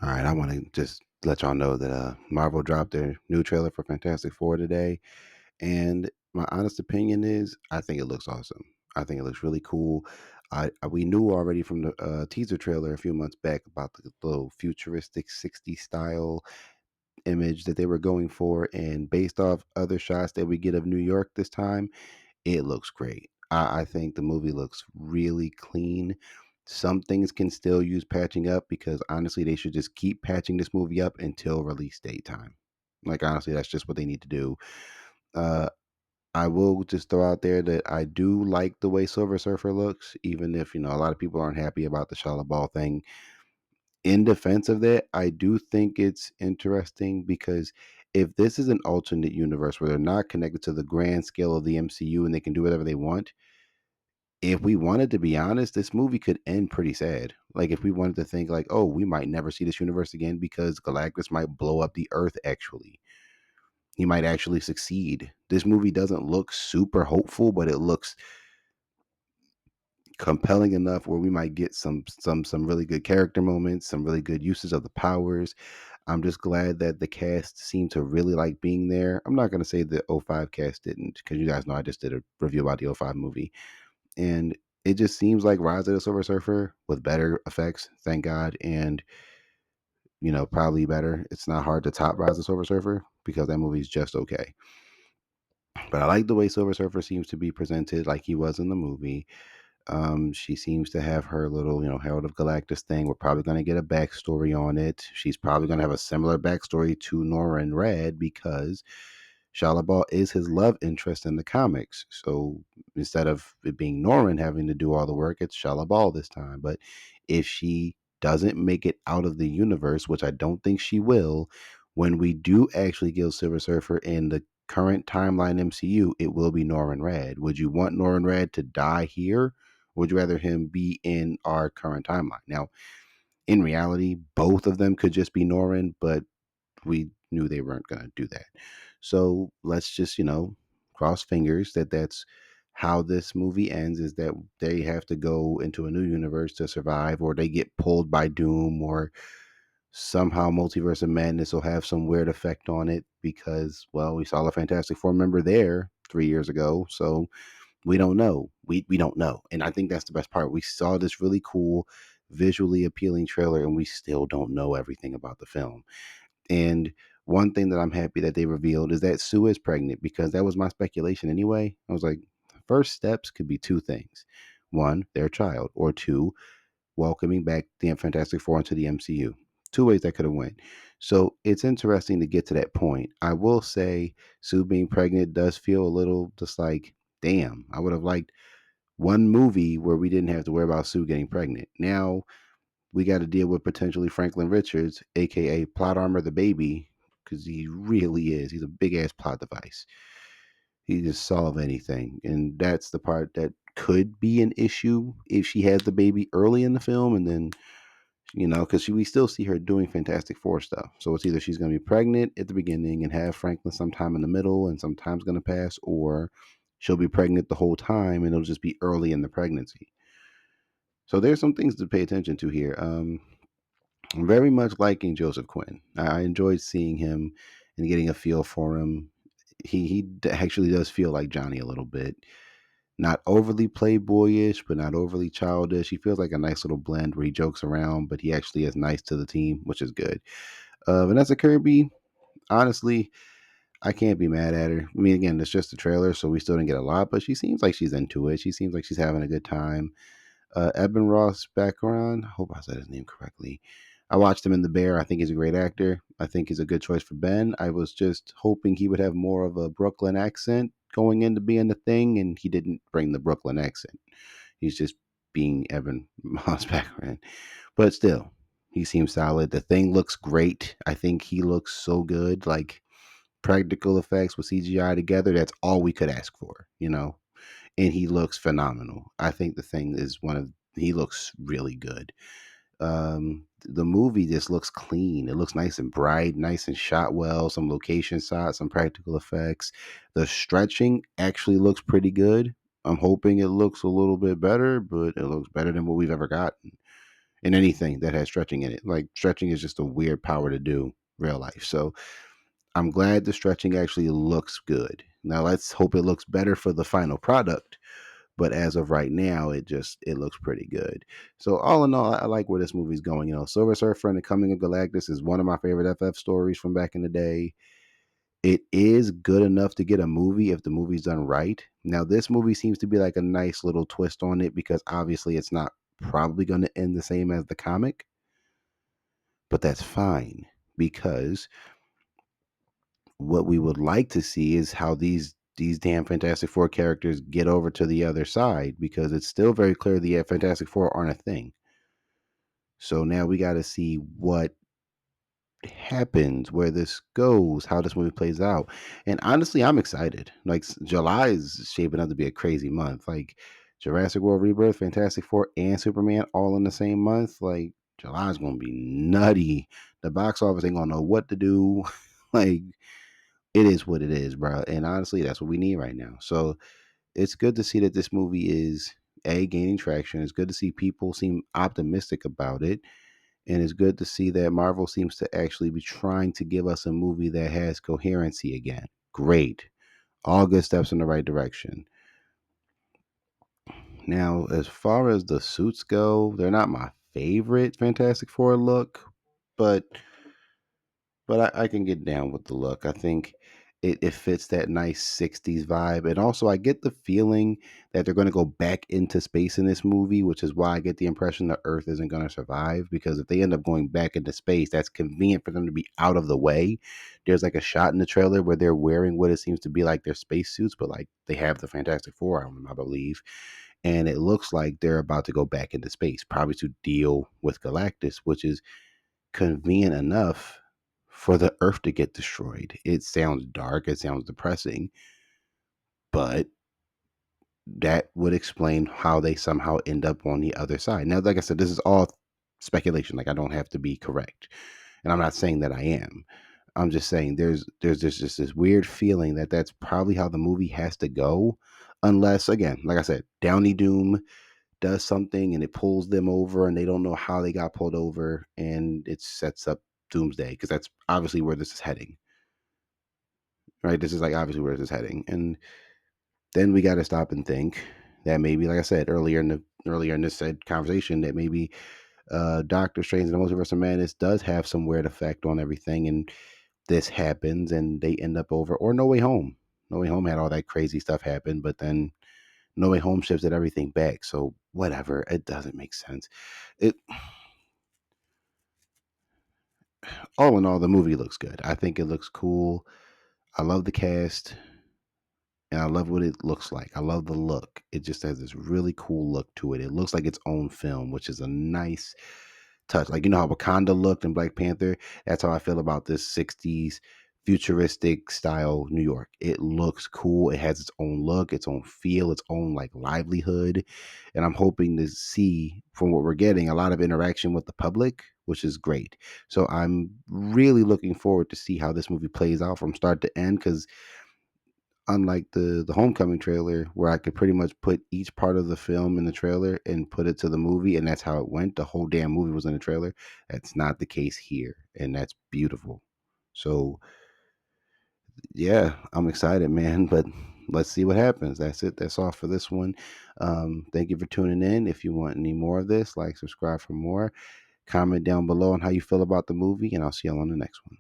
All right, I want to just let y'all know that Marvel dropped their new trailer for Fantastic Four today, and my honest opinion is I think it looks awesome. I think it looks really cool. We knew already from the teaser trailer a few months back about the little futuristic 60s style image that they were going for, and based off other shots that we get of New York this time, it looks great. I think the movie looks really clean. Some things can still use patching up because honestly, they should just keep patching this movie up until release date time. Like honestly, that's just what they need to do. Uh, I will just throw out there that I do like the way Silver Surfer looks, even if a lot of people aren't happy about the Shala Ball thing. In defense of that, I do think it's interesting because if this is an alternate universe where they're not connected to the grand scale of the MCU and they can do whatever they want, if we wanted to be honest, this movie could end pretty sad. Like if we wanted to think like, oh, we might never see this universe again because Galactus might blow up the Earth actually. He might actually succeed. This movie doesn't look super hopeful, but it looks compelling enough where we might get some really good character moments, some really good uses of the powers. I'm just glad that the cast seemed to really like being there. I'm not going to say the '05 cast didn't, because you guys know I just did a review about the '05 movie. And it just seems like Rise of the Silver Surfer with better effects, thank God, and probably better. It's not hard to top Rise of the Silver Surfer because that movie's just okay. But I like the way Silver Surfer seems to be presented, like he was in the movie. She seems to have her little, Herald of Galactus thing. We're probably going to get a backstory on it. She's probably going to have a similar backstory to Nora and Red because Shalabal is his love interest in the comics. So instead of it being Norrin having to do all the work, it's Shalabal this time. But if she doesn't make it out of the universe, which I don't think she will, when we do actually kill Silver Surfer in the current timeline MCU, it will be Norrin Red. Would you want Norrin Red to die here? Or would you rather him be in our current timeline? Now, in reality, both of them could just be Norrin, but we knew they weren't going to do that. So let's just, cross fingers that that's how this movie ends, is that they have to go into a new universe to survive, or they get pulled by Doom, or somehow Multiverse of Madness will have some weird effect on it because, well, we saw a Fantastic Four member there 3 years ago. So we don't know. We don't know. And I think that's the best part. We saw this really cool, visually appealing trailer, and we still don't know everything about the film. And one thing that I'm happy that they revealed is that Sue is pregnant, because that was my speculation anyway. I was like, first steps could be two things: one, their child, or two, welcoming back the Fantastic Four into the MCU. Two ways that could have went. So it's interesting to get to that point. I will say Sue being pregnant does feel a little just like, damn, I would have liked one movie where we didn't have to worry about Sue getting pregnant. Now we got to deal with potentially Franklin Richards, aka Plot Armor the baby, because he really is. He's a big ass plot device. He just solve anything, and that's the part that could be an issue if she had the baby early in the film, and then because we still see her doing Fantastic Four stuff. So it's either she's going to be pregnant at the beginning and have Franklin sometime in the middle, and sometime's going to pass, or she'll be pregnant the whole time, and it'll just be early in the pregnancy. So there's some things to pay attention to here. I'm very much liking Joseph Quinn. I enjoyed seeing him and getting a feel for him. He actually does feel like Johnny a little bit. Not overly playboyish, but not overly childish. He feels like a nice little blend where he jokes around, but he actually is nice to the team, which is good. Vanessa Kirby, honestly, I can't be mad at her. I mean, again, it's just a trailer, so we still didn't get a lot, but she seems like she's into it. She seems like she's having a good time. Eben Ross background. I hope I said his name correctly. I watched him in The Bear. I think he's a great actor. I think he's a good choice for Ben. I was just hoping he would have more of a Brooklyn accent going into being the thing, and he didn't bring the Brooklyn accent. He's just being Evan Moss background. But still, he seems solid. The thing looks great. I think he looks so good. Like practical effects with CGI together, that's all we could ask for. And he looks phenomenal. I think the thing is he looks really good. The movie just looks clean. It looks nice and bright, nice and shot well. Some location shots, some practical effects. The stretching actually looks pretty good. I'm hoping it looks a little bit better, but it looks better than what we've ever gotten. in anything that has stretching in it. Like stretching is just a weird power to do real life. So I'm glad the stretching actually looks good. Now let's hope it looks better for the final product. But as of right now, it looks pretty good. So all in all, I like where this movie's going. You know, Silver Surfer and the Coming of Galactus is one of my favorite FF stories from back in the day. It is good enough to get a movie if the movie's done right. Now, this movie seems to be like a nice little twist on it because obviously it's not probably going to end the same as the comic, but that's fine because what we would like to see is how these damn Fantastic Four characters get over to the other side because it's still very clear the Fantastic Four aren't a thing. So now we got to see what happens, where this goes, how this movie plays out. And honestly, I'm excited. Like July is shaping up to be a crazy month. Like Jurassic World Rebirth, Fantastic Four, and Superman all in the same month. Like July's gonna be nutty. The box office ain't gonna know what to do. Like it is what it is, bro. And honestly, that's what we need right now. So it's good to see that this movie is gaining traction. It's good to see people seem optimistic about it, and it's good to see that Marvel seems to actually be trying to give us a movie that has coherency again. Great. All good steps in the right direction. Now, as far as the suits go, they're not my favorite Fantastic Four look, but I can get down with the look. I think it fits that nice 60s vibe. And also, I get the feeling that they're going to go back into space in this movie, which is why I get the impression the Earth isn't going to survive. Because if they end up going back into space, that's convenient for them to be out of the way. There's like a shot in the trailer where they're wearing what it seems to be like their spacesuits, but like they have the Fantastic Four on them, I believe. And it looks like they're about to go back into space, probably to deal with Galactus, which is convenient enough for the earth to get destroyed. It sounds dark, it sounds depressing, but that would explain how they somehow end up on the other side. Now, like I said, this is all speculation. Like I don't have to be correct. And I'm not saying that I am. I'm just saying there's just this weird feeling that that's probably how the movie has to go, unless again, like I said, Downey Doom does something and it pulls them over and they don't know how they got pulled over and it sets up Doomsday because that's obviously where this is heading. Right? This is like obviously where this is heading. And then we got to stop and think that maybe, like I said earlier in this said conversation, that maybe Doctor Strange and the Multiverse of Madness does have some weird effect on everything, and this happens, and they end up over or No Way Home. No Way Home had all that crazy stuff happen, but then No Way Home shifted everything back. So whatever, it doesn't make sense. It all in all, the movie looks good. I think it looks cool. I love the cast. And I love what it looks like. I love the look. It just has this really cool look to it. It looks like its own film, which is a nice touch. Like you know how Wakanda looked in Black Panther? That's how I feel about this 60s futuristic style New York. It looks cool. It has its own look, its own feel, its own like livelihood. And I'm hoping to see from what we're getting a lot of interaction with the public, which is great. So I'm really looking forward to see how this movie plays out from start to end because unlike the Homecoming trailer where I could pretty much put each part of the film in the trailer and put it to the movie and that's how it went. The whole damn movie was in the trailer. That's not the case here, and that's beautiful. So yeah, I'm excited, man, but let's see what happens. That's it. That's all for this one. Thank you for tuning in. If you want any more of this, like, subscribe for more. Comment down below on how you feel about the movie, and I'll see y'all on the next one.